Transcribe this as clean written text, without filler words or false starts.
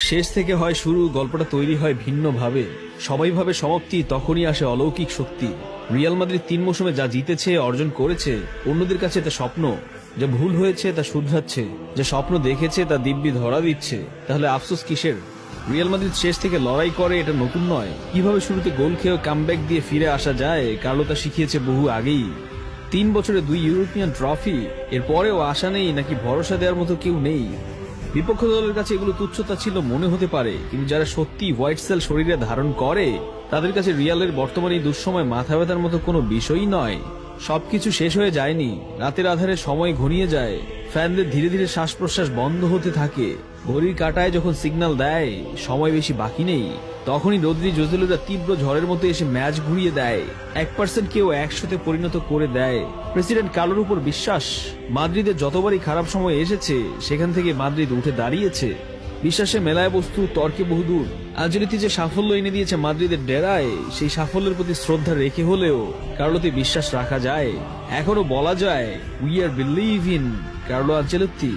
শেষ থেকে হয় শুরু, গল্পটা তৈরি হয় ভিন্নভাবে। সবাই ভাবে সমাপ্তি, তখনই আসে অলৌকিক শক্তি। রিয়াল মাদ্রিদ 3 মৌসুমে যা জিতেছে, অর্জন করেছে, অন্যদের কাছে তা স্বপ্ন। যা ভুল হয়েছে তা শুধরাচ্ছে, যে স্বপ্ন দেখেছে তা দিব্যি ধরা দিচ্ছে। তাহলে আফসোস কিসের? রিয়াল মাদ্রিদ শেষ থেকে লড়াই করে, এটা নতুন নয়। কিভাবে শুরুতে গোল খেয়েও কামব্যাক দিয়ে ফিরে আসা যায়, কার্লো তা শিখিয়েছে বহু আগেই। 3 বছরে 2 ইউরোপিয়ান ট্রফি, এরপরেও আশা নেই নাকি ভরসা দেওয়ার মতো কেউ নেই? বিপক্ষ দলের কাছে এগুলো তুচ্ছতা ছিল মনে হতে পারে, কিন্তু যারা সত্যি হোয়াইট সেল শরীরে ধারণ করে, তাদের কাছে রিয়ালের বর্তমানে এই দুঃসময় মাথা ব্যথার মতো কোনো বিষয়ই নয়। সবকিছু শেষ হয়ে যায়নি, রাতের আধারে সময় ঘনিয়ে যায়, ফ্যানদের ধীরে ধীরে শ্বাস প্রশ্বাস বন্ধ হতে থাকে। ঘড়ির কাঁটায় যখন সিগন্যাল দেয় সময় বেশি বাকি নেই, তখনই রদ্রি জোজেলুরা তীব্র ঝড়ের মতো এসে ম্যাচ ঘুরিয়ে দেয়। 1% কেউ 100-তে পরিণত করে দেয়। প্রেসিডেন্ট কার্লোর উপর বিশ্বাস। মাদ্রিদের যতবারই খারাপ সময় এসেছে, সেখান থেকে মাদ্রিদ উঠে দাঁড়িয়েছে। বিশ্বাসে মেলায় বস্তু, তর্কে বহুদূর। আনচেলত্তি যে সাফল্য এনে দিয়েছে মাদ্রিদের ডেরায়, সেই সাফল্যের প্রতি শ্রদ্ধা রেখে হলেও কার্লোতে বিশ্বাস রাখা যায়। এখনো বলা যায়, we are believe in Carlo Ancelotti.